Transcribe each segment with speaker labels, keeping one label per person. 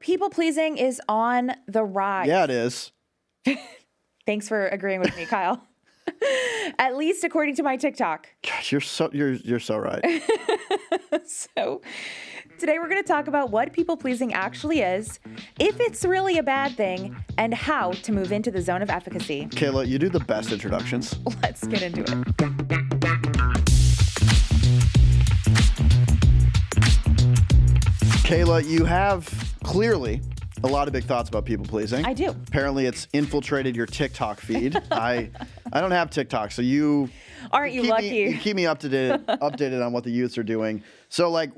Speaker 1: people pleasing is on the rise.
Speaker 2: Yeah, it is.
Speaker 1: Thanks for agreeing with me, Kyle. At least according to my TikTok.
Speaker 2: Gosh, you're so right.
Speaker 1: So today we're going to talk about what people pleasing actually is, if it's really a bad thing, and how to move into the zone of efficacy.
Speaker 2: Kayla, you do the best introductions.
Speaker 1: Let's get into it.
Speaker 2: Kayla, you have clearly a lot of big thoughts about people pleasing.
Speaker 1: I do.
Speaker 2: Apparently, it's infiltrated your TikTok feed. I don't have TikTok, so you
Speaker 1: aren't you lucky?
Speaker 2: You keep me updated on what the youths are doing. So, like,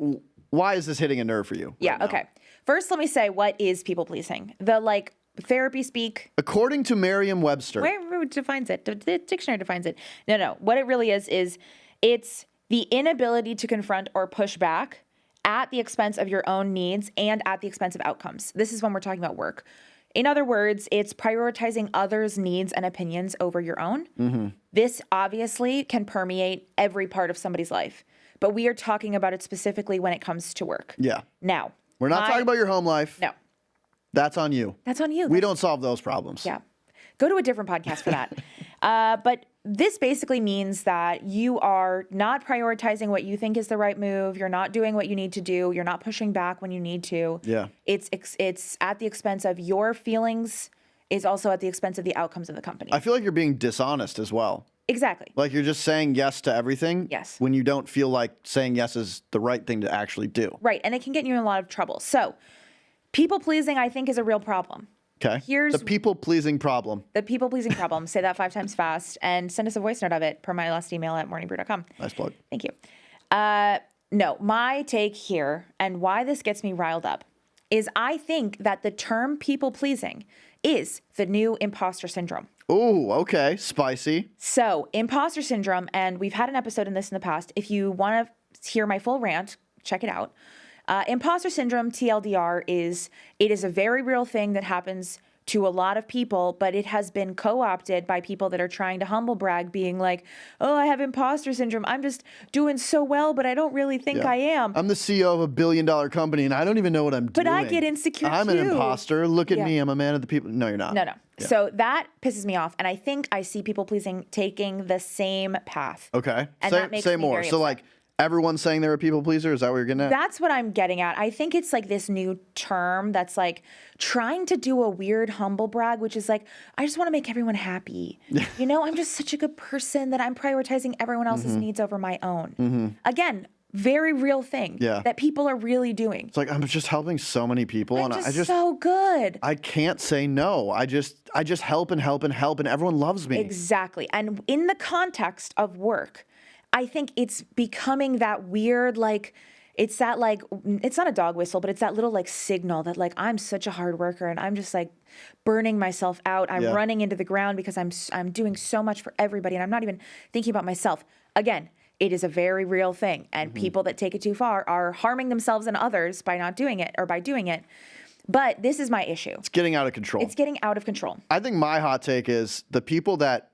Speaker 2: why is this hitting a nerve for you?
Speaker 1: Yeah.
Speaker 2: Right now?
Speaker 1: Okay. First, let me say, what is people pleasing? The therapy speak.
Speaker 2: According to Merriam-Webster.
Speaker 1: Where defines it? The dictionary defines it. No. What it really is it's the inability to confront or push back at the expense of your own needs and at the expense of outcomes. This is when we're talking about work. In other words, it's prioritizing others' needs and opinions over your own. Mm-hmm. This obviously can permeate every part of somebody's life, but we are talking about it specifically when it comes to work.
Speaker 2: Yeah.
Speaker 1: Now,
Speaker 2: we're not talking about your home life.
Speaker 1: No.
Speaker 2: That's on you.
Speaker 1: That's on you.
Speaker 2: We don't solve those problems.
Speaker 1: Yeah. Go to a different podcast for that. But this basically means that you are not prioritizing what you think is the right move. You're not doing what you need to do. You're not pushing back when you need to.
Speaker 2: Yeah.
Speaker 1: It's at the expense of your feelings. It's also at the expense of the outcomes of the company.
Speaker 2: I feel like you're being dishonest as well.
Speaker 1: Exactly.
Speaker 2: Like you're just saying yes to everything.
Speaker 1: Yes.
Speaker 2: When you don't feel like saying yes is the right thing to actually do.
Speaker 1: Right. And it can get you in a lot of trouble. So people pleasing, I think, is a real problem.
Speaker 2: Okay.
Speaker 1: Here's
Speaker 2: the people-pleasing problem.
Speaker 1: The people-pleasing problem. Say that 5 times fast and send us a voice note of it per my last email at morningbrew.com.
Speaker 2: Nice plug.
Speaker 1: Thank you. No, my take here and why this gets me riled up is I think that the term people-pleasing is the new imposter syndrome.
Speaker 2: Ooh, okay. Spicy.
Speaker 1: So imposter syndrome, and we've had an episode in this in the past. If you want to hear my full rant, check it out. Imposter syndrome, TLDR, is a very real thing that happens to a lot of people, but it has been co-opted by people that are trying to humble brag, being like, oh, I have imposter syndrome. I'm just doing so well, but I don't really think I am.
Speaker 2: I'm the CEO of a $1 billion company, and I don't even know what I'm doing.
Speaker 1: But I get insecure,
Speaker 2: I'm
Speaker 1: too.
Speaker 2: an imposter. Look at me. I'm a man of the people. No, you're not.
Speaker 1: No.
Speaker 2: Yeah.
Speaker 1: So that pisses me off, and I think I see people pleasing taking the same path.
Speaker 2: Okay.
Speaker 1: And that makes
Speaker 2: say
Speaker 1: me
Speaker 2: more.
Speaker 1: very
Speaker 2: So,
Speaker 1: upset.
Speaker 2: like, everyone's saying they're a people pleaser? Is that what you're getting at?
Speaker 1: That's what I'm getting at. I think it's like this new term that's like trying to do a weird humble brag, which is like, I just want to make everyone happy. You know, I'm just such a good person that I'm prioritizing everyone else's needs over my own. Again, very real thing that people are really doing.
Speaker 2: It's like, I'm just helping so many people.
Speaker 1: I'm just so good.
Speaker 2: I can't say no. I just help and help and help, and everyone loves me.
Speaker 1: Exactly. And in the context of work, I think it's becoming that weird, like, it's not a dog whistle, but it's that little like signal that like, I'm such a hard worker and I'm just like burning myself out. I'm running into the ground because I'm doing so much for everybody and I'm not even thinking about myself. Again, it is a very real thing. And people that take it too far are harming themselves and others by not doing it or by doing it. But this is my issue.
Speaker 2: It's getting out of control.
Speaker 1: It's getting out of control.
Speaker 2: I think my hot take is the people that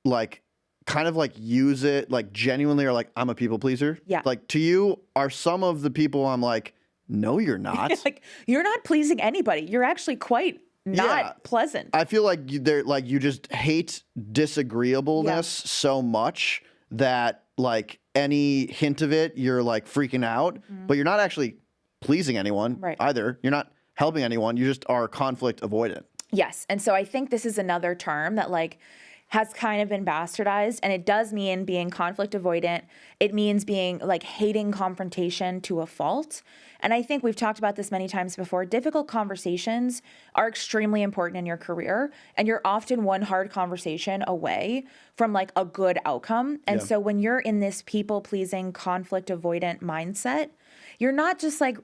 Speaker 2: like kind of like use it, like genuinely are like, I'm a people pleaser.
Speaker 1: Yeah.
Speaker 2: Like to you are some of the people I'm like, no, you're not.
Speaker 1: Like you're not pleasing anybody. You're actually quite not pleasant.
Speaker 2: I feel like you just hate disagreeableness so much that like any hint of it, you're like freaking out, but you're not actually pleasing anyone either. You're not helping anyone. You just are conflict avoidant.
Speaker 1: Yes. And so I think this is another term that like has kind of been bastardized, and it does mean being conflict avoidant. It means being like hating confrontation to a fault. And I think we've talked about this many times before. Difficult conversations are extremely important in your career, and you're often one hard conversation away from like a good outcome. And so when you're in this people-pleasing, conflict avoidant mindset, you're not just like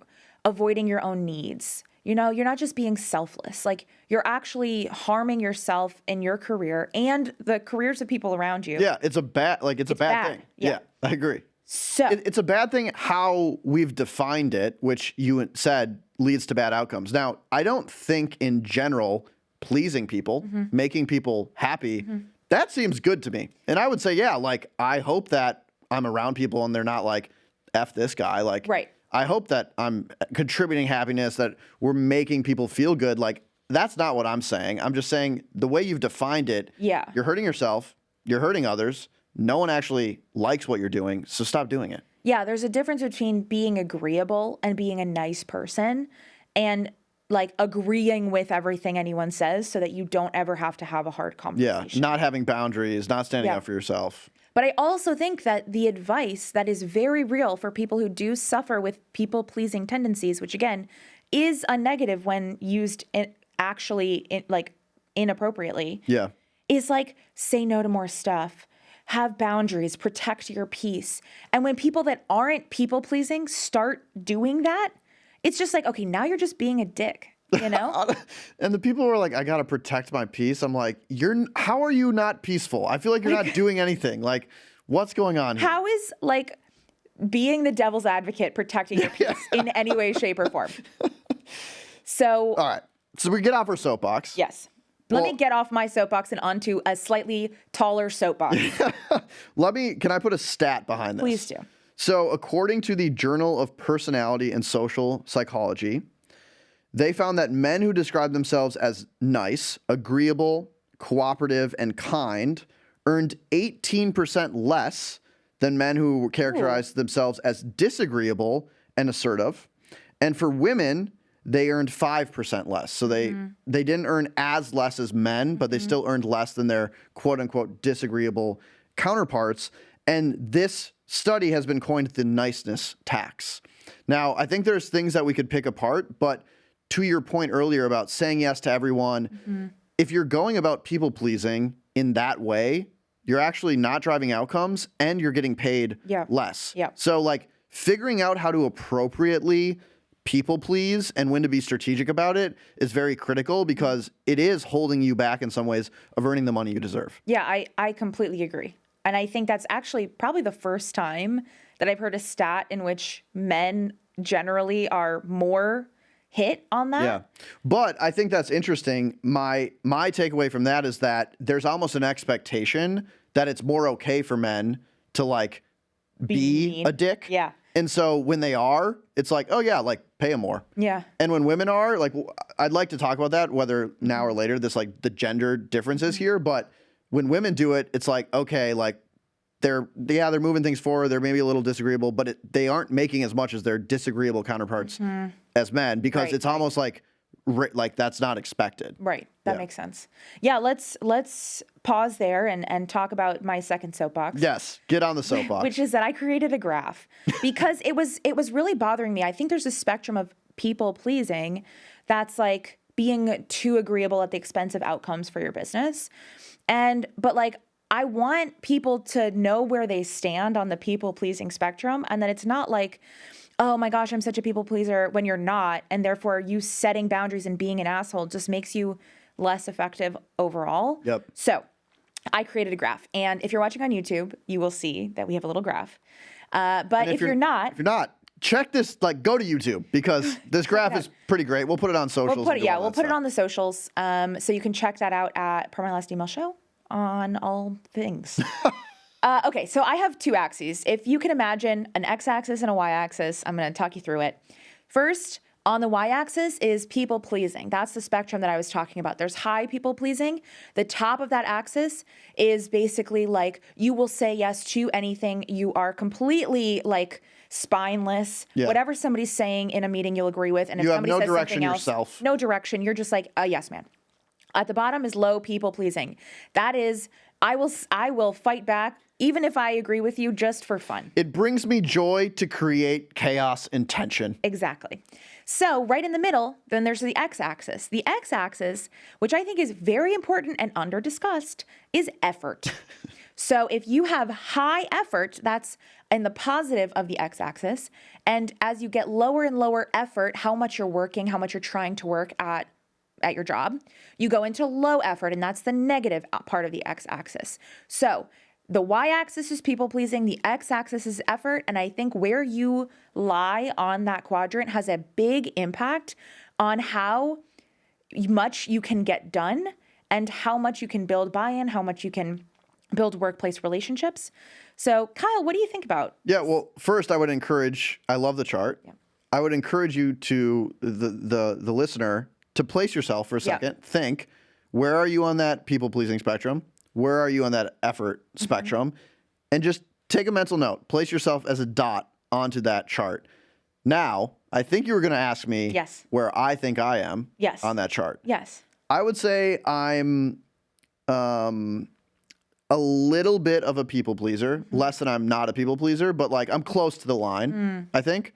Speaker 1: avoiding your own needs. You know, you're not just being selfless. Like you're actually harming yourself in your career and the careers of people around you.
Speaker 2: Yeah, it's a bad thing. Yeah, I agree.
Speaker 1: So
Speaker 2: it's a bad thing how we've defined it, which you said leads to bad outcomes. Now, I don't think in general pleasing people, making people happy, that seems good to me. And I would say, yeah, like I hope that I'm around people and they're not like, F this guy. Like, I hope that I'm contributing happiness, that we're making people feel good. Like, that's not what I'm saying. I'm just saying the way you've defined it,
Speaker 1: Yeah.
Speaker 2: you're hurting yourself, you're hurting others. No one actually likes what you're doing, so stop doing it.
Speaker 1: Yeah, there's a difference between being agreeable and being a nice person and like agreeing with everything anyone says so that you don't ever have to have a hard conversation.
Speaker 2: Yeah, not having boundaries, not standing up for yourself.
Speaker 1: But I also think that the advice that is very real for people who do suffer with people-pleasing tendencies, which again is a negative when used inappropriately, is like say no to more stuff, have boundaries, protect your peace. And when people that aren't people-pleasing start doing that, it's just like, okay, now you're just being a dick. You know?
Speaker 2: And the people who are like, I got to protect my peace. I'm like, how are you not peaceful? I feel like you're not doing anything. Like, what's going on here?
Speaker 1: How is like being the devil's advocate protecting your peace in any way, shape, or form? So,
Speaker 2: all right. So we get off our soapbox.
Speaker 1: Yes. Let me get off my soapbox and onto a slightly taller soapbox.
Speaker 2: Can I put a stat behind this?
Speaker 1: Please do.
Speaker 2: So according to the Journal of Personality and Social Psychology, they found that men who describe themselves as nice, agreeable, cooperative, and kind earned 18% less than men who characterized themselves as disagreeable and assertive. And for women, they earned 5% less. So they didn't earn as less as men, but they still earned less than their quote unquote disagreeable counterparts. And this study has been coined the niceness tax. Now, I think there's things that we could pick apart, but to your point earlier about saying yes to everyone, if you're going about people pleasing in that way, you're actually not driving outcomes and you're getting paid less. So like figuring out how to appropriately people please and when to be strategic about it is very critical because it is holding you back in some ways of earning the money you deserve.
Speaker 1: Yeah, I completely agree. And I think that's actually probably the first time that I've heard a stat in which men generally are more hit on that.
Speaker 2: Yeah. But I think that's interesting. My takeaway from that is that there's almost an expectation that it's more okay for men to like be a dick.
Speaker 1: Yeah.
Speaker 2: And so when they are, it's like, oh yeah, like pay them more.
Speaker 1: Yeah.
Speaker 2: And when women are, like, I'd like to talk about that, whether now or later, this like the gender differences here. But when women do it, it's like, okay, like they're moving things forward. They're maybe a little disagreeable, but they aren't making as much as their disagreeable counterparts as men because it's almost like that's not expected.
Speaker 1: Right. That makes sense. Yeah. Let's pause there and talk about my second soapbox.
Speaker 2: Yes. Get on the soapbox.
Speaker 1: Which is that I created a graph because it was really bothering me. I think there's a spectrum of people pleasing that's like being too agreeable at the expense of outcomes for your business. But like, I want people to know where they stand on the people pleasing spectrum. And that it's not like, oh my gosh, I'm such a people pleaser when you're not. And therefore you setting boundaries and being an asshole just makes you less effective overall.
Speaker 2: Yep.
Speaker 1: So I created a graph. And if you're watching on YouTube, you will see that we have a little graph. But if you're not,
Speaker 2: check this, like go to YouTube because this graph is pretty great. We'll put it on socials.
Speaker 1: We'll put it on the socials. So you can check that out at Per My Last Email Show on all things. Okay, so I have two axes. If you can imagine an x-axis and a y-axis, I'm going to talk you through it. First, on the y-axis is people pleasing. That's the spectrum that I was talking about. There's high people pleasing. The top of that axis is basically like you will say yes to anything. You are completely like spineless.
Speaker 2: Yeah.
Speaker 1: Whatever somebody's saying in a meeting, you'll agree with. And if
Speaker 2: you have
Speaker 1: somebody
Speaker 2: no
Speaker 1: says
Speaker 2: direction
Speaker 1: something else,
Speaker 2: yourself.
Speaker 1: no direction. You're just like a yes man. At the bottom is low people pleasing. That is, I will fight back even if I agree with you just for fun.
Speaker 2: It brings me joy to create chaos and tension.
Speaker 1: Exactly. So right in the middle, then there's the x-axis. The x-axis, which I think is very important and under-discussed, is effort. So if you have high effort, that's in the positive of the x-axis. And as you get lower and lower effort, how much you're working, how much you're trying to work at your job, you go into low effort, and that's the negative part of the x-axis. So the y-axis is people pleasing, the x-axis is effort, and I think where you lie on that quadrant has a big impact on how much you can get done and how much you can build buy-in, how much you can build workplace relationships. So Kyle, what do you think about?
Speaker 2: Yeah, well, first I would encourage, I love the chart.
Speaker 1: Yeah.
Speaker 2: I would encourage you to the listener to place yourself for a second. Think, where are you on that people pleasing spectrum? Where are you on that effort spectrum? And just take a mental note. Place yourself as a dot onto that chart. Now, I think you were going to ask me where I think I am on that chart.
Speaker 1: Yes.
Speaker 2: I would say I'm a little bit of a people pleaser, less than I'm not a people pleaser, but like I'm close to the line, I think.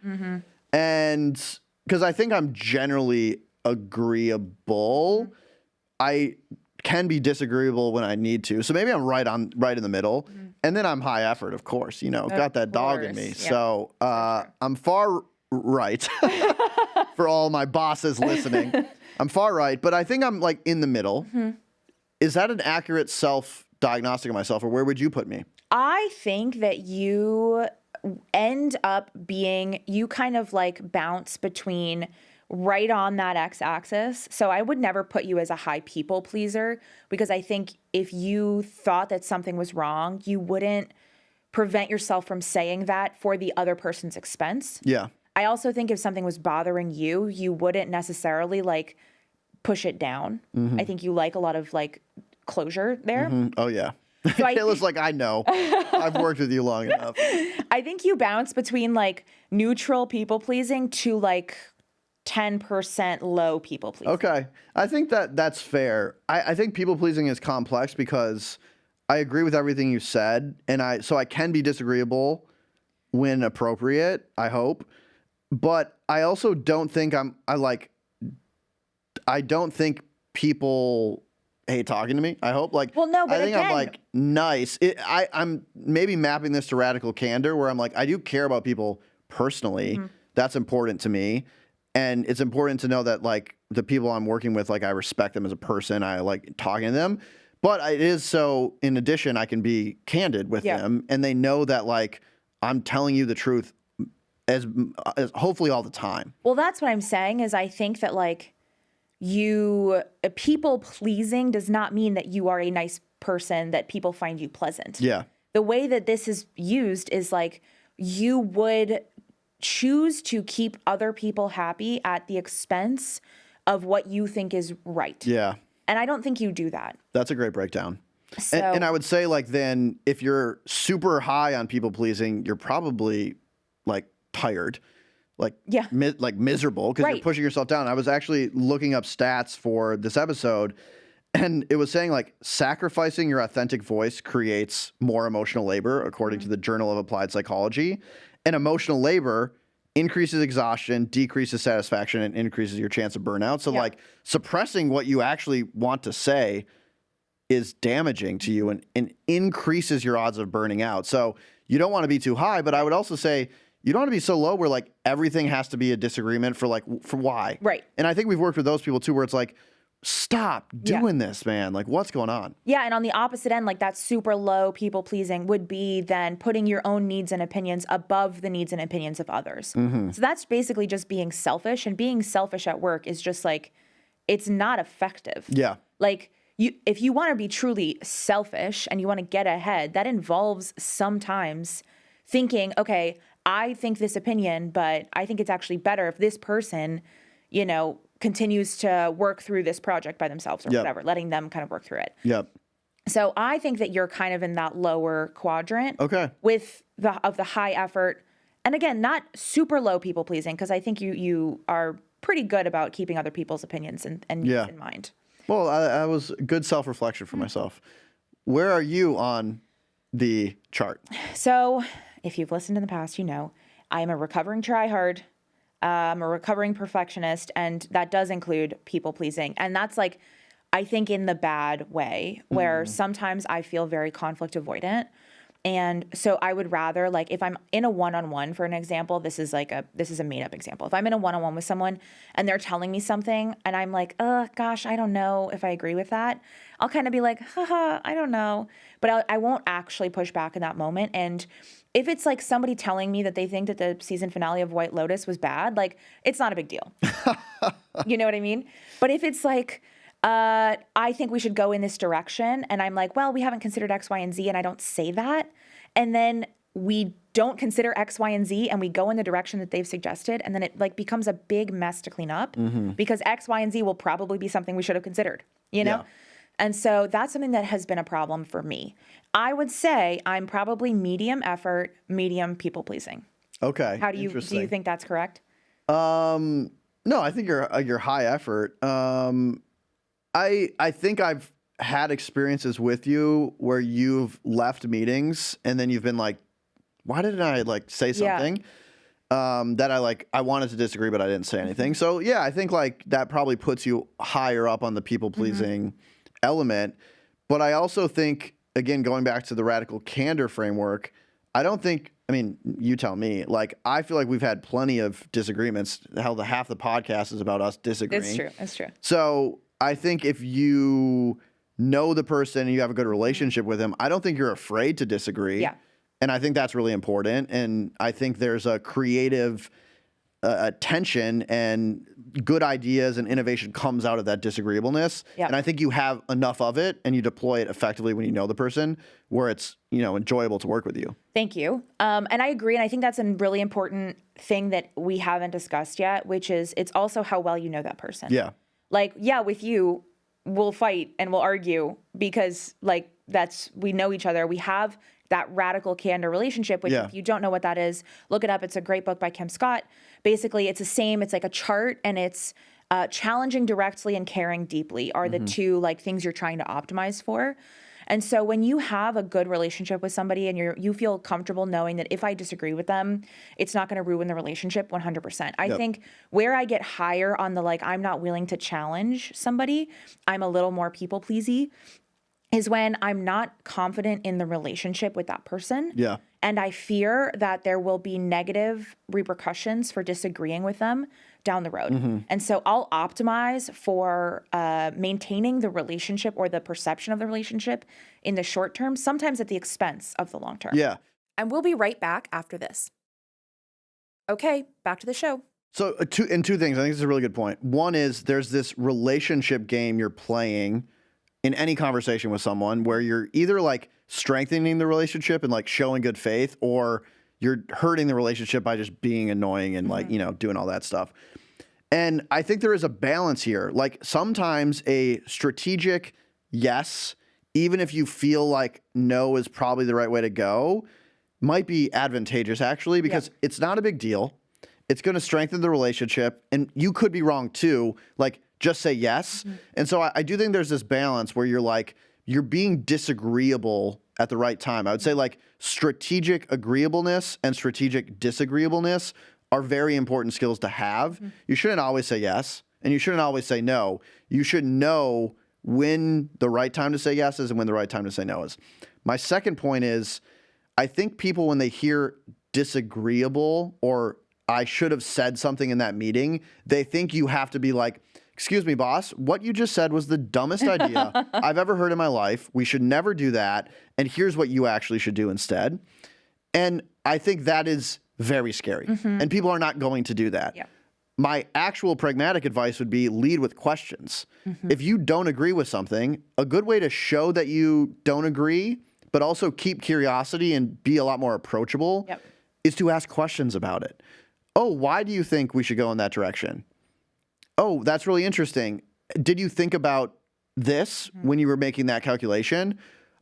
Speaker 2: And because I think I'm generally agreeable, I can be disagreeable when I need to. So maybe I'm right in the middle. And then I'm high effort, of course, got that dog in me. Yeah. So I'm far right for all my bosses listening. I'm far right, but I think I'm like in the middle. Is that an accurate self-diagnostic of myself, or where would you put me?
Speaker 1: I think that you end up being, you kind of like bounce between right on that x-axis. So I would never put you as a high people pleaser, because I think if you thought that something was wrong, you wouldn't prevent yourself from saying that for the other person's expense.
Speaker 2: Yeah.
Speaker 1: I also think if something was bothering you, you wouldn't necessarily like push it down. I think you like a lot of like closure there.
Speaker 2: Oh yeah.
Speaker 1: So
Speaker 2: It was like, I know. I've worked with you long enough.
Speaker 1: I think you bounce between like neutral people pleasing to like 10% low people pleasing.
Speaker 2: Okay. I think that's fair. I think people pleasing is complex because I agree with everything you said, and so I can be disagreeable when appropriate, I hope. But I also don't think I don't think people hate talking to me, I hope. Like,
Speaker 1: well, no, but
Speaker 2: I think
Speaker 1: again,
Speaker 2: I'm like nice. I'm maybe mapping this to radical candor, where I'm like, I do care about people personally. That's important to me. And it's important to know that like the people I'm working with, like I respect them as a person. I like talking to them. But it is so, in addition, I can be candid with them, and they know that like I'm telling you the truth as hopefully all the time.
Speaker 1: Well, that's what I'm saying is I think that like people pleasing does not mean that you are a nice person, that people find you pleasant.
Speaker 2: Yeah.
Speaker 1: The way that this is used is like you would choose to keep other people happy at the expense of what you think is right.
Speaker 2: Yeah.
Speaker 1: And I don't think you do that.
Speaker 2: That's a great breakdown.
Speaker 1: So,
Speaker 2: and I would say like then if you're super high on people pleasing, you're probably like tired, like like miserable because you're pushing yourself down. I was actually looking up stats for this episode, and it was saying like sacrificing your authentic voice creates more emotional labor, according to the Journal of Applied Psychology. And emotional labor increases exhaustion, decreases satisfaction, and increases your chance of burnout. So like suppressing what you actually want to say is damaging to you and increases your odds of burning out. So you don't want to be too high, but I would also say you don't want to be so low where like everything has to be a disagreement for why.
Speaker 1: Right.
Speaker 2: And I think we've worked with those people too, where it's like, stop doing this, man. Like, what's going on?
Speaker 1: Yeah, and on the opposite end, like that super low people pleasing would be then putting your own needs and opinions above the needs and opinions of others. So that's basically just being selfish, and being selfish at work is just like, it's not effective.
Speaker 2: Yeah.
Speaker 1: Like if you want to be truly selfish and you want to get ahead, that involves sometimes thinking, okay, I think this opinion, but I think it's actually better if this person, continues to work through this project by themselves or whatever, letting them kind of work through it.
Speaker 2: Yep.
Speaker 1: So I think that you're kind of in that lower quadrant.
Speaker 2: Okay.
Speaker 1: With the high effort. And again, not super low people pleasing, because I think you are pretty good about keeping other people's opinions and needs in mind.
Speaker 2: Well, I was good self-reflection for myself. Where are you on the chart?
Speaker 1: So if you've listened in the past, I am a recovering tryhard. I'm a recovering perfectionist, and that does include people pleasing. And that's like, I think in the bad way, where sometimes I feel very conflict avoidant. And so I would rather, like, if I'm in a one-on-one, for an example, this is a made-up example. If I'm in a one-on-one with someone and they're telling me something and I'm like, gosh, I don't know if I agree with that, I'll kind of be like, haha, I don't know. But I won't actually push back in that moment. And if it's like somebody telling me that they think that the season finale of White Lotus was bad, like, it's not a big deal. You know what I mean? But if it's like, I think we should go in this direction, and I'm like, well, we haven't considered X, Y, and Z, and I don't say that, and then we don't consider X, Y, and Z, and we go in the direction that they've suggested, and then it like becomes a big mess to clean up because X, Y, and Z will probably be something we should have considered, you know?
Speaker 2: Yeah.
Speaker 1: And so that's something that has been a problem for me. I would say I'm probably medium effort, medium people pleasing.
Speaker 2: Okay.
Speaker 1: How do you think that's correct?
Speaker 2: No, I think you're high effort. I think I've had experiences with you where you've left meetings and then you've been like, why didn't I like say something? That I wanted to disagree, but I didn't say anything. So yeah, I think like that probably puts you higher up on the people pleasing element. But I also think, again, going back to the radical candor framework, I mean, you tell me, like, I feel like we've had plenty of disagreements. Hell, half the podcast is about us disagreeing.
Speaker 1: It's true.
Speaker 2: So I think if you know the person and you have a good relationship with him, I don't think you're afraid to disagree.
Speaker 1: Yeah.
Speaker 2: And I think that's really important. And I think there's a creative tension and good ideas and innovation comes out of that disagreeableness.
Speaker 1: Yep.
Speaker 2: And I think you have enough of it and you deploy it effectively when you know the person where it's, enjoyable to work with you.
Speaker 1: Thank you. And I agree. And I think that's a really important thing that we haven't discussed yet, which is it's also how well you know that person.
Speaker 2: Yeah.
Speaker 1: Like, yeah, with you, we'll fight and we'll argue because like we know each other. We have that radical candor relationship, which if you don't know what that is, look it up. It's a great book by Kim Scott. Basically, it's the same. It's like a chart and it's challenging directly and caring deeply are the two like things you're trying to optimize for. And so when you have a good relationship with somebody and you feel comfortable knowing that if I disagree with them, it's not going to ruin the relationship 100%. I think where I get higher on the like I'm not willing to challenge somebody, I'm a little more people pleasy, is when I'm not confident in the relationship with that person.
Speaker 2: Yeah.
Speaker 1: And I fear that there will be negative repercussions for disagreeing with them down the road. And so I'll optimize for maintaining the relationship or the perception of the relationship in the short term, sometimes at the expense of the long term.
Speaker 2: Yeah.
Speaker 1: And we'll be right back after this. Okay, back to the show.
Speaker 2: So two things. I think this is a really good point. One is there's this relationship game you're playing in any conversation with someone where you're either like strengthening the relationship and like showing good faith, or you're hurting the relationship by just being annoying and like, doing all that stuff. And I think there is a balance here. Like sometimes a strategic yes, even if you feel like no is probably the right way to go, might be advantageous actually, because it's not a big deal. It's going to strengthen the relationship, and you could be wrong too. Like just say yes. And so I do think there's this balance where you're being disagreeable at the right time. I would say like strategic agreeableness and strategic disagreeableness are very important skills to have. You shouldn't always say yes, and you shouldn't always say no. You should know when the right time to say yes is and when the right time to say no is. My second point is, I think people, when they hear disagreeable or I should have said something in that meeting, they think you have to be like, excuse me, boss, what you just said was the dumbest idea I've ever heard in my life. We should never do that. And here's what you actually should do instead. And I think that is very scary. And people are not going to do that.
Speaker 1: Yeah.
Speaker 2: My actual pragmatic advice would be lead with questions. If you don't agree with something, a good way to show that you don't agree, but also keep curiosity and be a lot more approachable is to ask questions about it. Oh, why do you think we should go in that direction? Oh, that's really interesting. Did you think about this when you were making that calculation?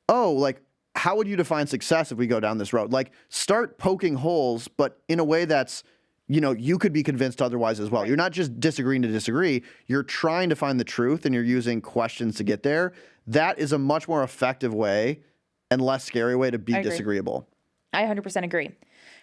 Speaker 2: Oh, like, how would you define success if we go down this road? Like, start poking holes, but in a way that's, you could be convinced otherwise as well. Right. You're not just disagreeing to disagree. You're trying to find the truth, and you're using questions to get there. That is a much more effective way and less scary way to be disagreeable.
Speaker 1: I 100% agree.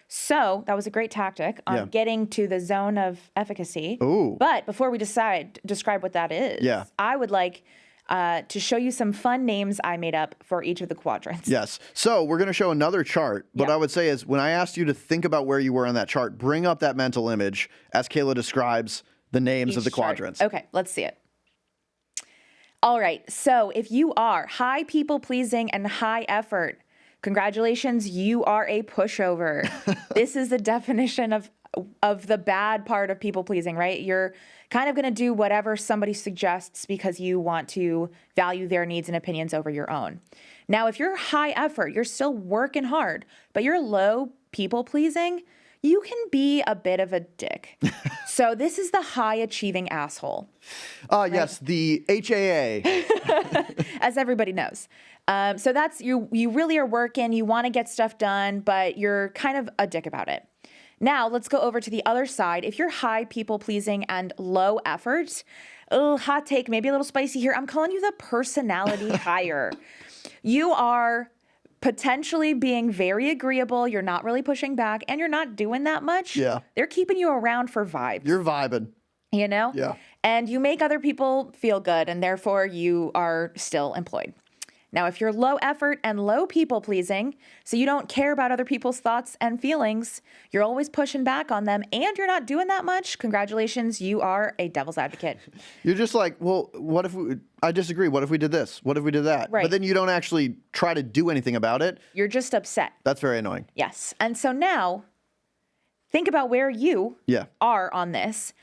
Speaker 1: So that was a great tactic on getting to the zone of efficacy.
Speaker 2: Ooh.
Speaker 1: But before we describe what that is, I would like to show you some fun names I made up for each of the quadrants.
Speaker 2: Yes. So we're going to show another chart. What I would say is when I asked you to think about where you were on that chart, bring up that mental image as Kaila describes the names of the quadrants.
Speaker 1: Okay, let's see it. All right. So if you are high people pleasing and high effort, congratulations, you are a pushover. This is the definition of the bad part of people pleasing, right? You're kind of going to do whatever somebody suggests because you want to value their needs and opinions over your own. Now, if you're high effort, you're still working hard, but you're low people pleasing, you can be a bit of a dick. So this is the high achieving asshole.
Speaker 2: Right? Yes, the HAA.
Speaker 1: As everybody knows. So that's you really are working, you want to get stuff done, but you're kind of a dick about it. Now let's go over to the other side. If you're high people pleasing and low effort, hot take, maybe a little spicy here. I'm calling you the personality hire. You are potentially being very agreeable. You're not really pushing back and you're not doing that much.
Speaker 2: Yeah.
Speaker 1: They're keeping you around for vibes.
Speaker 2: You're vibing.
Speaker 1: You know?
Speaker 2: Yeah.
Speaker 1: And you make other people feel good and therefore you are still employed. Now, if you're low effort and low people pleasing, so you don't care about other people's thoughts and feelings, you're always pushing back on them and you're not doing that much, congratulations, you are a devil's advocate.
Speaker 2: You're just like, well, what if I disagree? What if we did this? What if we did that?
Speaker 1: Right.
Speaker 2: But then you don't actually try to do anything about it.
Speaker 1: You're just upset.
Speaker 2: That's very annoying.
Speaker 1: Yes. And so now, think about where you are on this.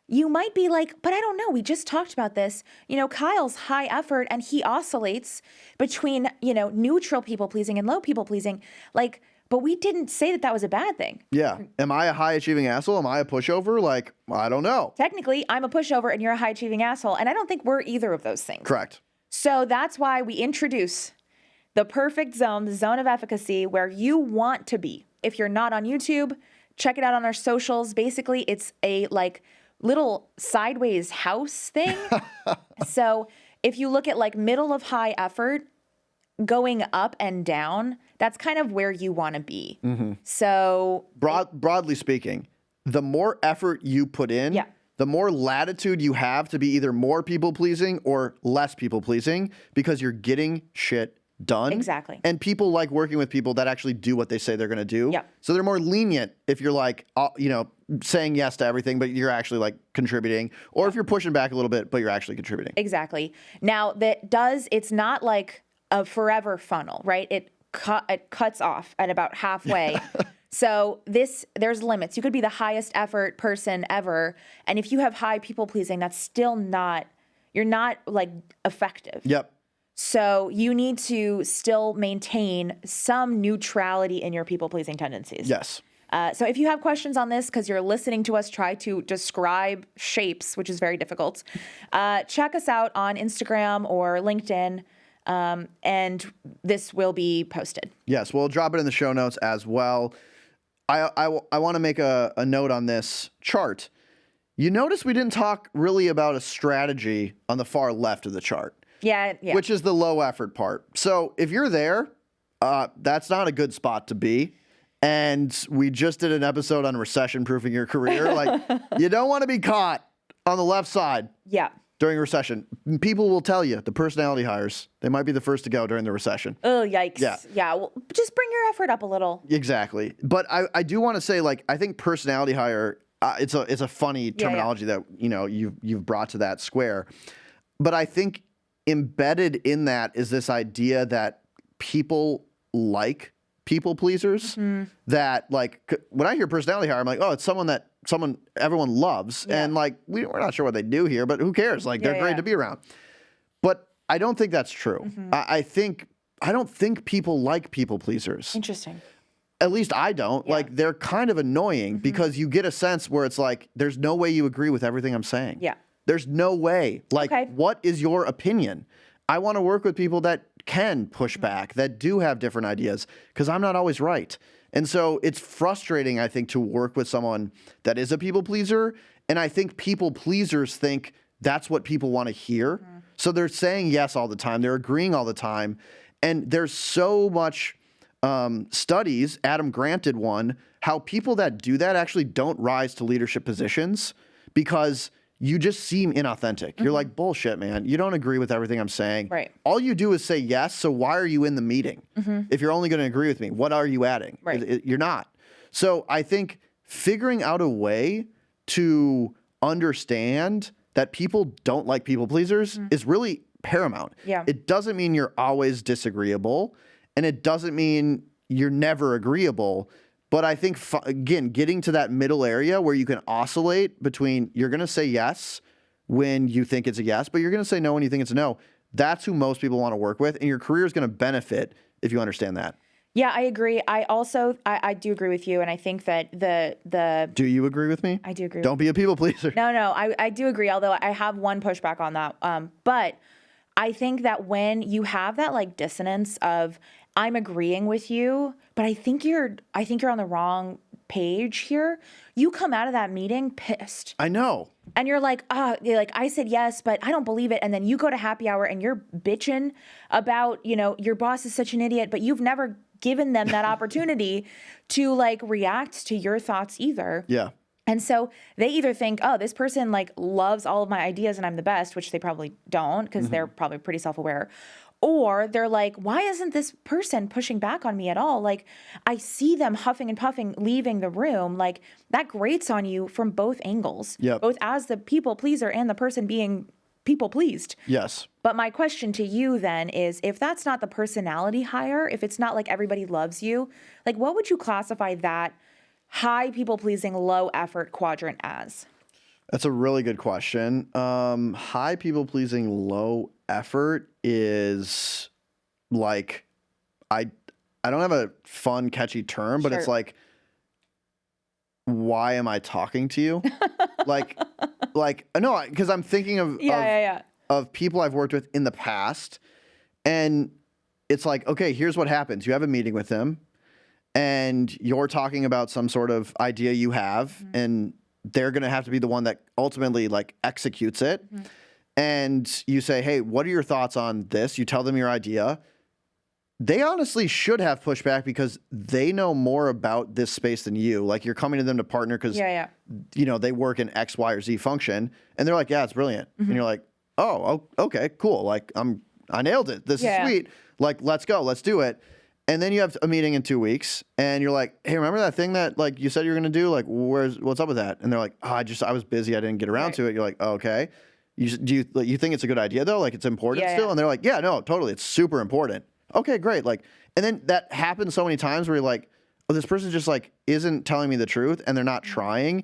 Speaker 1: You might be like, but I don't know. We just talked about this. You know, Kyle's high effort and he oscillates between, you know, neutral people pleasing and low people pleasing. Like, but we didn't say that that was a bad thing.
Speaker 2: Yeah. Am I a high achieving asshole? Am I a pushover? Like, I don't know.
Speaker 1: Technically, I'm a pushover and you're a high achieving asshole. And I don't think we're either of those things.
Speaker 2: Correct.
Speaker 1: So that's why we introduce the perfect zone, the zone of efficacy, where you want to be. If you're not on YouTube, check it out on our socials. Basically, it's a like little sideways house thing. So if you look at like middle of high effort, going up and down, that's kind of where you want to be. Mm-hmm. So
Speaker 2: broadly speaking, the more effort you put in, the more latitude you have to be either more people pleasing or less people pleasing because you're getting shit done.
Speaker 1: Exactly.
Speaker 2: And people like working with people that actually do what they say they're going to do.
Speaker 1: Yeah.
Speaker 2: So they're more lenient if you're like, you know, saying yes to everything, but you're actually like contributing, or if you're pushing back a little bit, but you're actually contributing.
Speaker 1: Exactly. Now it's not like a forever funnel, right? It cuts off at about halfway. So there's limits. You could be the highest effort person ever. And if you have high people pleasing, that's still you're not like effective.
Speaker 2: Yep.
Speaker 1: So you need to still maintain some neutrality in your people-pleasing tendencies.
Speaker 2: Yes.
Speaker 1: So if you have questions on this, because you're listening to us try to describe shapes, which is very difficult, check us out on Instagram or LinkedIn, and this will be posted.
Speaker 2: Yes, we'll drop it in the show notes as well. I want to make a note on this chart. You notice we didn't talk really about a strategy on the far left of the chart.
Speaker 1: Yeah.
Speaker 2: Which is the low effort part. So if you're there, that's not a good spot to be. And we just did an episode on recession proofing your career. Like, you don't want to be caught on the left side.
Speaker 1: Yeah.
Speaker 2: During a recession. People will tell you, the personality hires, they might be the first to go during the recession.
Speaker 1: Oh, yikes.
Speaker 2: Yeah.
Speaker 1: Yeah. Well, just bring your effort up a little.
Speaker 2: Exactly. But I do want to say, like, I think personality hire, it's a funny terminology that, you know, you've brought to that square. But I think embedded in that is this idea that people like people pleasers. Mm-hmm. That, like, when I hear personality hire, I'm like, oh, it's someone everyone loves. Yeah. And like, we're not sure what they do here, but who cares? Like, they're great to be around. But I don't think that's true. Mm-hmm. I don't think people like people pleasers.
Speaker 1: Interesting.
Speaker 2: At least I don't. Yeah. Like, they're kind of annoying because you get a sense where it's like, there's no way you agree with everything I'm saying.
Speaker 1: Yeah.
Speaker 2: There's no way. Like, what is your opinion? I want to work with people that can push back, that do have different ideas, because I'm not always right. And so it's frustrating, I think, to work with someone that is a people pleaser. And I think people pleasers think that's what people want to hear. Mm-hmm. So they're saying yes all the time. They're agreeing all the time. And there's so much studies, Adam Grant did one, how people that do that actually don't rise to leadership positions because you just seem inauthentic. Mm-hmm. You're like, bullshit, man. You don't agree with everything I'm saying.
Speaker 1: Right.
Speaker 2: All you do is say yes, so why are you in the meeting? Mm-hmm. If you're only going to agree with me, what are you adding?
Speaker 1: Right.
Speaker 2: You're not. So I think figuring out a way to understand that people don't like people pleasers is really paramount.
Speaker 1: Yeah.
Speaker 2: It doesn't mean you're always disagreeable, and it doesn't mean you're never agreeable. But I think, again, getting to that middle area where you can oscillate between you're going to say yes when you think it's a yes, but you're going to say no when you think it's a no. That's who most people want to work with, and your career is going to benefit if you understand that.
Speaker 1: Yeah, I agree. I do agree with you. And I think that
Speaker 2: Do you agree with me?
Speaker 1: I do agree.
Speaker 2: Don't be a people pleaser.
Speaker 1: No, I do agree. Although I have one pushback on that. But I think that when you have that like dissonance of I'm agreeing with you, but I think you're on the wrong page here. You come out of that meeting pissed.
Speaker 2: I know.
Speaker 1: And you're like, I said yes, but I don't believe it. And then you go to happy hour and you're bitching about, your boss is such an idiot, but you've never given them that opportunity to like react to your thoughts either.
Speaker 2: Yeah.
Speaker 1: And so they either think, oh, this person like loves all of my ideas and I'm the best, which they probably don't because they're probably pretty self-aware. Or they're like, why isn't this person pushing back on me at all? Like, I see them huffing and puffing, leaving the room. Like, that grates on you from both angles, both as the people pleaser and the person being people pleased.
Speaker 2: Yes.
Speaker 1: But my question to you then is, if that's not the personality hire, if it's not like everybody loves you, like, what would you classify that high people pleasing, low effort quadrant as?
Speaker 2: That's a really good question. High people pleasing, low effort is like, I don't have a fun, catchy term, but it's like, why am I talking to you? like, no, because I'm thinking of people I've worked with in the past, and it's like, okay, here's what happens. You have a meeting with them, and you're talking about some sort of idea you have, and they're going to have to be the one that ultimately like executes it. And you say, hey, what are your thoughts on this? You tell them your idea. They honestly should have pushback because they know more about this space than you. Like, you're coming to them to partner because, they work in X, Y, or Z function. And they're like, yeah, it's brilliant. And you're like, oh, okay, cool. Like, I nailed it. This is sweet. Like, let's go. Let's do it. And then you have a meeting in 2 weeks, and you're like, hey, remember that thing that like you said you were going to do? Like, what's up with that? And they're like, oh, I was busy. I didn't get around to it. You're like, oh, okay. Do you think it's a good idea though? Like, it's important still? And they're like, yeah, no, totally. It's super important. Okay, great. Like, and then that happens so many times where you're like, oh, this person just like isn't telling me the truth and they're not trying.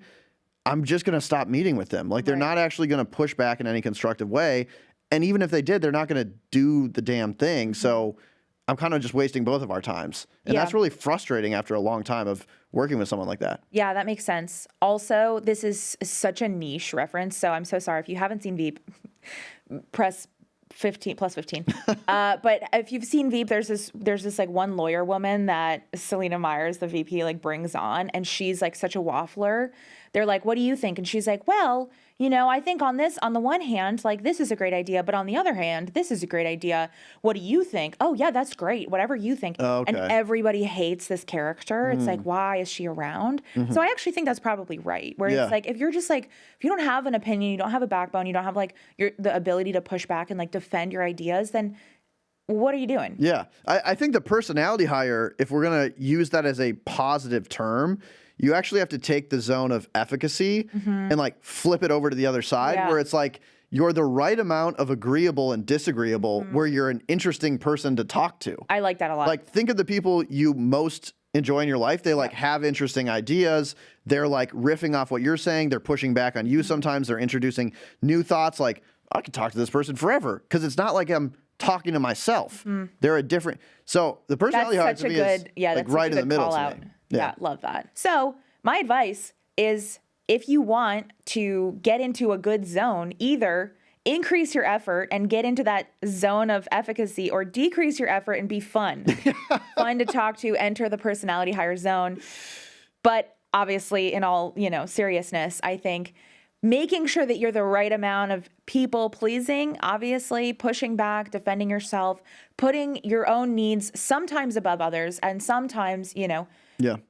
Speaker 2: I'm just going to stop meeting with them. Like, they're not actually going to push back in any constructive way. And even if they did, they're not going to do the damn thing. So I'm kind of just wasting both of our times. And that's really frustrating after a long time of working with someone like that. Yeah,
Speaker 1: that makes sense. Also, this is such a niche reference, so I'm so sorry. If you haven't seen Veep, press 15 plus 15. But if you've seen Veep, there's this like one lawyer woman that Selena Myers, the VP, like brings on, and she's like such a waffler. They're like, what do you think? And she's like, well, I think on the one hand, like, this is a great idea, but on the other hand, this is a great idea. What do you think? Oh yeah, that's great. Whatever you think. And everybody hates this character. It's like, why is she around? So I actually think that's probably right. Where it's like, if you're just like, if you don't have an opinion, you don't have a backbone, you don't have like the ability to push back and like defend your ideas, then what are you doing?
Speaker 2: Yeah. I think the personality hire, if we're going to use that as a positive term, you actually have to take the zone of efficacy and like flip it over to the other side where it's like you're the right amount of agreeable and disagreeable where you're an interesting person to talk to.
Speaker 1: I like that a lot.
Speaker 2: Like, think of the people you most enjoy in your life. They like have interesting ideas. They're like riffing off what you're saying. They're pushing back on you sometimes. They're introducing new thoughts. Like, I could talk to this person forever because it's not like I'm talking to myself. They're a different. So the personality hire to me is like right in the middle to me.
Speaker 1: Yeah, love that. So my advice is, if you want to get into a good zone, either increase your effort and get into that zone of efficacy, or decrease your effort and be fun. Fun to talk to, enter the personality hire zone. But obviously, in all, seriousness, I think making sure that you're the right amount of people pleasing, obviously pushing back, defending yourself, putting your own needs sometimes above others, and sometimes,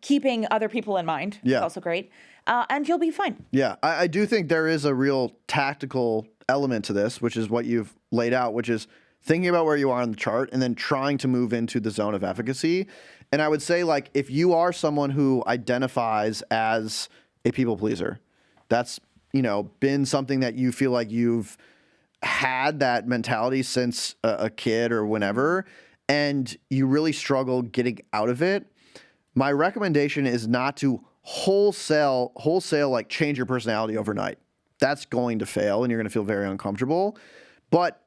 Speaker 1: keeping other people in mind is also great. And you'll be fine.
Speaker 2: Yeah, I do think there is a real tactical element to this, which is what you've laid out, which is thinking about where you are on the chart and then trying to move into the zone of efficacy. And I would say, like, if you are someone who identifies as a people pleaser, that's been something that you feel like you've had that mentality since a kid or whenever, and you really struggle getting out of it, my recommendation is not to wholesale like change your personality overnight. That's going to fail and you're going to feel very uncomfortable. But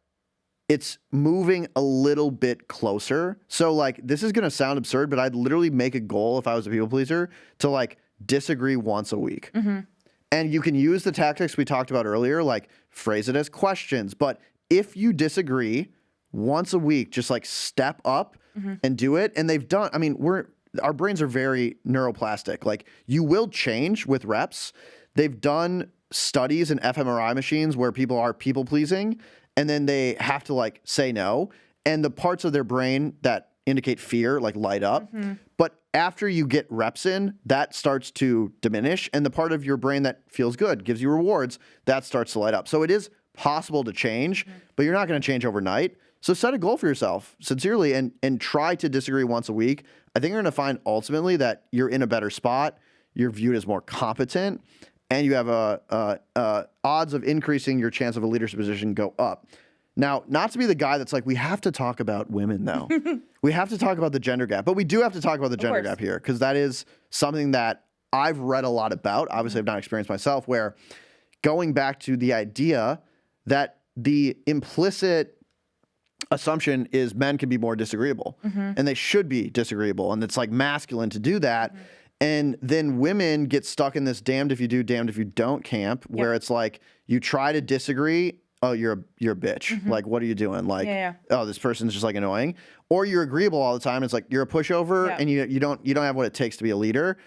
Speaker 2: it's moving a little bit closer. So like, this is going to sound absurd, but I'd literally make a goal if I was a people pleaser to like disagree once a week. And you can use the tactics we talked about earlier, like phrase it as questions. But if you disagree once a week, just like step up and do it. And they've done, I mean, our brains are very neuroplastic. Like you will change with reps. They've done studies in fMRI machines where people are people pleasing and then they have to like say no. And the parts of their brain that indicate fear like light up. But after you get reps in, that starts to diminish. And the part of your brain that feels good, gives you rewards, that starts to light up. So it is possible to change, but you're not going to change overnight. So set a goal for yourself sincerely and try to disagree once a week. I think you're going to find ultimately that you're in a better spot. You're viewed as more competent and you have odds of increasing your chance of a leadership position go up. Now, not to be the guy that's like, we have to talk about women, though. We have to talk about the gender gap. But we do have to talk about the gender gap here because that is something that I've read a lot about. Obviously, I've not experienced myself, where going back to the idea that the implicit assumption is men can be more disagreeable and they should be disagreeable. And it's like masculine to do that. And then women get stuck in this damned if you do, damned if you don't camp where it's like you try to disagree. Oh, you're a bitch. Like, what are you doing? Like, oh, this person's just like annoying. Or you're agreeable all the time. It's like you're a pushover and you don't have what it takes to be a leader.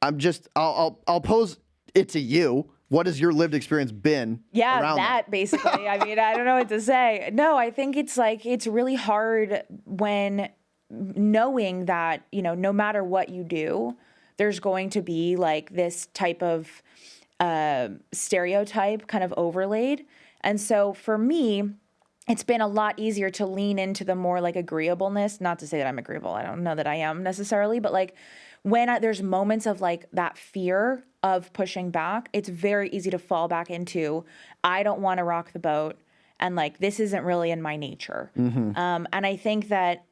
Speaker 2: I'll pose it to you. What has your lived experience been? Around that
Speaker 1: basically. I mean, I don't know what to say. No, I think it's like it's really hard when knowing that, you know, no matter what you do, there's going to be like this type of stereotype kind of overlaid. And so for me, it's been a lot easier to lean into the more like agreeableness. Not to say that I'm agreeable. I don't know that I am necessarily, but like when there's moments of like that fear of pushing back, it's very easy to fall back into, I don't want to rock the boat. And like, this isn't really in my nature. And I think that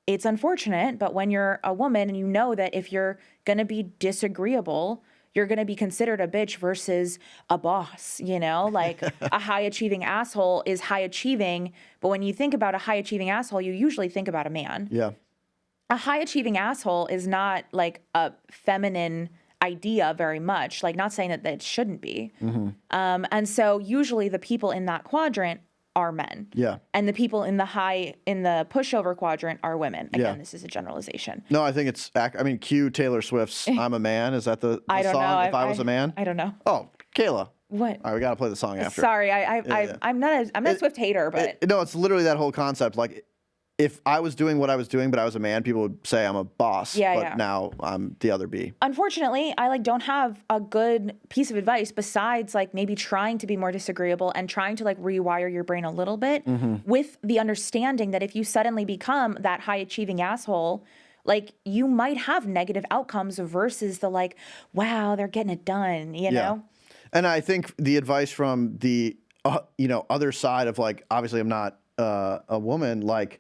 Speaker 1: it's unfortunate, but when you're a woman and you know that if you're going to be disagreeable, you're going to be considered a bitch versus a boss, you know, like a high achieving asshole is high achieving. But when you think about a high achieving asshole, you usually think about a man.
Speaker 2: Yeah.
Speaker 1: A high achieving asshole is not like a feminine idea very much, like not saying that it shouldn't be. And so usually the people in that quadrant are men.
Speaker 2: Yeah.
Speaker 1: And the people in the pushover quadrant are women. Again, this is a generalization.
Speaker 2: No, I think it's, I mean, cue Taylor Swift's I'm a Man. Is that the
Speaker 1: I don't
Speaker 2: song,
Speaker 1: know.
Speaker 2: If I Was a Man?
Speaker 1: I don't know.
Speaker 2: Oh, Kayla.
Speaker 1: What?
Speaker 2: All right, we got to play the song after.
Speaker 1: Sorry, I'm not a Swift hater, but.
Speaker 2: No, it's literally that whole concept. Like, if I was doing what I was doing, but I was a man, people would say I'm a boss. But now I'm the other B.
Speaker 1: Unfortunately, I like don't have a good piece of advice besides like maybe trying to be more disagreeable and trying to like rewire your brain a little bit with the understanding that if you suddenly become that high achieving asshole, like you might have negative outcomes versus the like, wow, they're getting it done, you know?
Speaker 2: And I think the advice from the, other side of like, obviously I'm not a woman, like,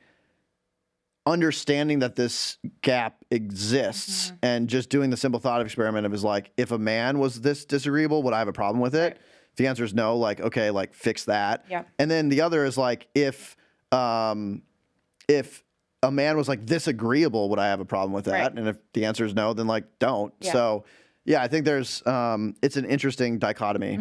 Speaker 2: understanding that this gap exists and just doing the simple thought experiment of is like, if a man was this disagreeable, would I have a problem with it? If the answer is no, like, okay, like fix that.
Speaker 1: Yeah.
Speaker 2: And then the other is like, if a man was like this agreeable, would I have a problem with that?
Speaker 1: Right.
Speaker 2: And if the answer is no, then like don't.
Speaker 1: Yeah.
Speaker 2: So yeah, I think there's, it's an interesting dichotomy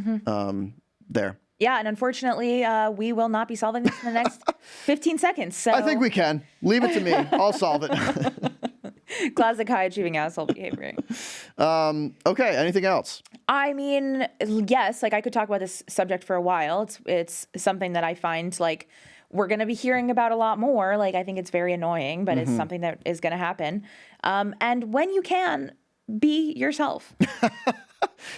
Speaker 2: there.
Speaker 1: Yeah, and unfortunately, we will not be solving this in the next 15 seconds. So
Speaker 2: I think we can. Leave it to me. I'll solve it.
Speaker 1: Classic high achieving asshole behavior.
Speaker 2: Okay, anything else?
Speaker 1: I mean, yes, like I could talk about this subject for a while. It's something that I find like we're going to be hearing about a lot more. Like I think it's very annoying, but it's something that is going to happen. And when you can, be yourself.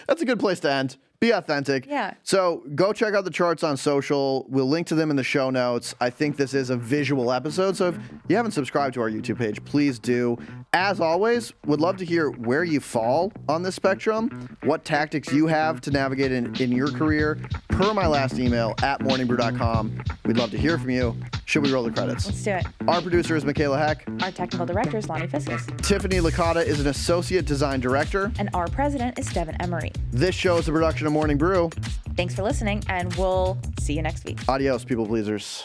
Speaker 2: That's a good place to end. Be authentic.
Speaker 1: Yeah.
Speaker 2: So go check out the charts on social. We'll link to them in the show notes. I think this is a visual episode, so if you haven't subscribed to our YouTube page, please do. As always, would love to hear where you fall on this spectrum, what tactics you have to navigate in your career, per my last email at morningbrew.com. We'd love to hear from you. Should we roll the credits?
Speaker 1: Let's do it.
Speaker 2: Our producer is Michaela Heck.
Speaker 1: Our technical director is Lonnie Fiskus.
Speaker 2: Tiffany Licata is an associate design director.
Speaker 1: And our president is Devin Emery.
Speaker 2: This show is a production of Morning Brew.
Speaker 1: Thanks for listening, and we'll see you next week.
Speaker 2: Adios, people pleasers.